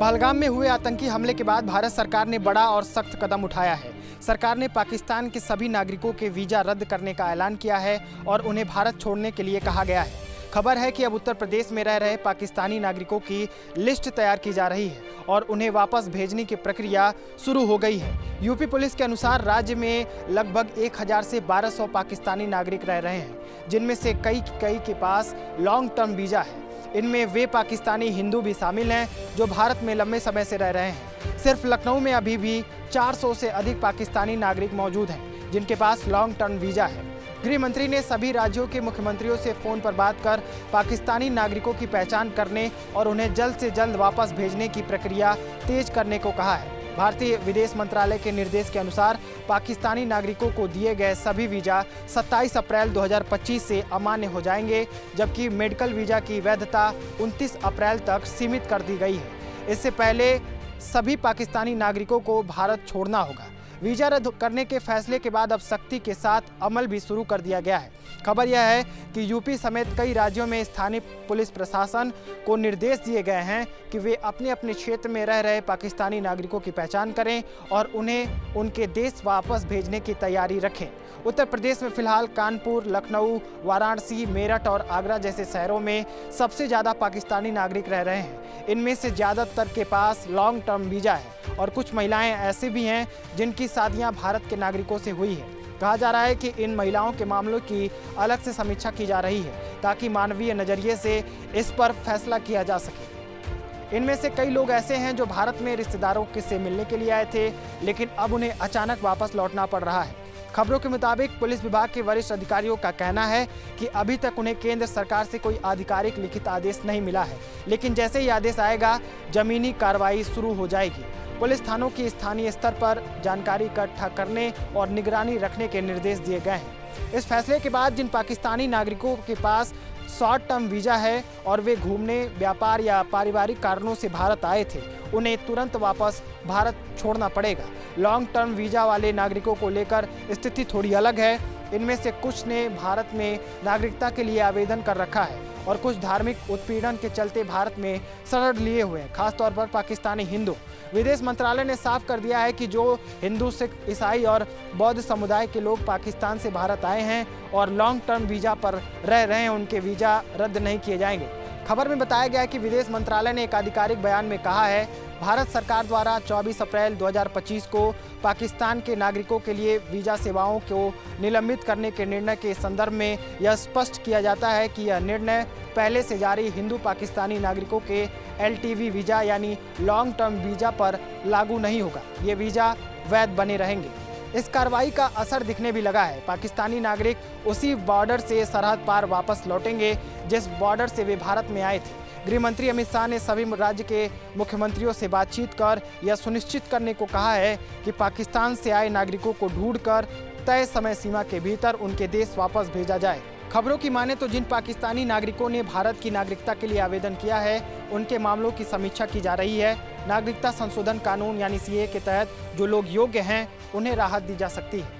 पहलगाम में हुए आतंकी हमले के बाद भारत सरकार ने बड़ा और सख्त कदम उठाया है। सरकार ने पाकिस्तान के सभी नागरिकों के वीजा रद्द करने का ऐलान किया है और उन्हें भारत छोड़ने के लिए कहा गया है। खबर है कि अब उत्तर प्रदेश में रह रहे पाकिस्तानी नागरिकों की लिस्ट तैयार की जा रही है और उन्हें वापस भेजने की प्रक्रिया शुरू हो गई है। यूपी पुलिस के अनुसार राज्य में लगभग 1000 से 1200 पाकिस्तानी नागरिक रह रहे हैं, जिनमें से कई के पास लॉन्ग टर्म वीजा है। इनमें वे पाकिस्तानी हिंदू भी शामिल हैं जो भारत में लंबे समय से रह रहे हैं। सिर्फ लखनऊ में अभी भी 400 से अधिक पाकिस्तानी नागरिक मौजूद हैं जिनके पास लॉन्ग टर्म वीजा है। गृह मंत्री ने सभी राज्यों के मुख्यमंत्रियों से फोन पर बात कर पाकिस्तानी नागरिकों की पहचान करने और उन्हें जल्द से जल्द वापस भेजने की प्रक्रिया तेज करने को कहा है। भारतीय विदेश मंत्रालय के निर्देश के अनुसार पाकिस्तानी नागरिकों को दिए गए सभी वीजा 27 अप्रैल 2025 से अमान्य हो जाएंगे, जबकि मेडिकल वीजा की वैधता 29 अप्रैल तक सीमित कर दी गई है। इससे पहले सभी पाकिस्तानी नागरिकों को भारत छोड़ना होगा। वीजा रद्द करने के फैसले के बाद अब सख्ती के साथ अमल भी शुरू कर दिया गया है। खबर यह है कि यूपी समेत कई राज्यों में स्थानीय पुलिस प्रशासन को निर्देश दिए गए हैं कि वे अपने अपने क्षेत्र में रह रहे पाकिस्तानी नागरिकों की पहचान करें और उन्हें उनके देश वापस भेजने की तैयारी रखें। उत्तर प्रदेश में फिलहाल कानपुर, लखनऊ, वाराणसी, मेरठ और आगरा जैसे शहरों में सबसे ज़्यादा पाकिस्तानी नागरिक रह रहे हैं। इनमें से ज़्यादातर के पास लॉन्ग टर्म वीजा है और कुछ महिलाएं ऐसी भी हैं जिनकी शादियां भारत के नागरिकों से हुई है। कहा जा रहा है कि इन महिलाओं के मामलों की अलग से समीक्षा की जा रही है ताकि मानवीय नज़रिए से इस पर फैसला किया जा सके। इनमें से कई लोग ऐसे हैं जो भारत में रिश्तेदारों से मिलने के लिए आए थे, लेकिन अब उन्हें अचानक वापस लौटना पड़ रहा है। खबरों के मुताबिक पुलिस विभाग के वरिष्ठ अधिकारियों का कहना है कि अभी तक उन्हें केंद्र सरकार से कोई आधिकारिक लिखित आदेश नहीं मिला है, लेकिन जैसे ही आदेश आएगा जमीनी कार्रवाई शुरू हो जाएगी। पुलिस थानों की स्थानीय स्तर पर जानकारी इकट्ठा करने और निगरानी रखने के निर्देश दिए गए हैं। इस फैसले के बाद जिन पाकिस्तानी नागरिकों के पास शॉर्ट टर्म वीजा है और वे घूमने, व्यापार या पारिवारिक कारणों से भारत आए थे, उन्हें तुरंत वापस भारत छोड़ना पड़ेगा। लॉन्ग टर्म वीजा वाले नागरिकों को लेकर स्थिति थोड़ी अलग है। इनमें से कुछ ने भारत में नागरिकता के लिए आवेदन कर रखा है और कुछ धार्मिक उत्पीड़न के चलते भारत में शरण लिए हुए हैं, खासतौर पर पाकिस्तानी हिंदू। विदेश मंत्रालय ने साफ कर दिया है कि जो हिंदू, सिख, ईसाई और बौद्ध समुदाय के लोग पाकिस्तान से भारत आए हैं और लॉन्ग टर्म वीजा पर रह रहे हैं, उनके वीजा रद्द नहीं किए जाएंगे। खबर में बताया गया है कि विदेश मंत्रालय ने एक आधिकारिक बयान में कहा है, भारत सरकार द्वारा 24 अप्रैल 2025 को पाकिस्तान के नागरिकों के लिए वीजा सेवाओं को निलंबित करने के निर्णय के संदर्भ में यह स्पष्ट किया जाता है कि यह निर्णय पहले से जारी हिंदू पाकिस्तानी नागरिकों के LTV वीजा यानी लॉन्ग टर्म वीजा पर लागू नहीं होगा। ये वीजा वैध बने रहेंगे। इस कार्रवाई का असर दिखने भी लगा है। पाकिस्तानी नागरिक उसी बॉर्डर से सरहद पार वापस लौटेंगे जिस बॉर्डर से वे भारत में आए थे। गृह मंत्री अमित शाह ने सभी राज्य के मुख्यमंत्रियों से बातचीत कर यह सुनिश्चित करने को कहा है कि पाकिस्तान से आए नागरिकों को ढूंढकर तय समय सीमा के भीतर उनके देश वापस भेजा जाए। खबरों की माने तो जिन पाकिस्तानी नागरिकों ने भारत की नागरिकता के लिए आवेदन किया है, उनके मामलों की समीक्षा की जा रही है। नागरिकता संशोधन कानून यानी CAA के तहत जो लोग योग्य हैं, उन्हें राहत दी जा सकती है।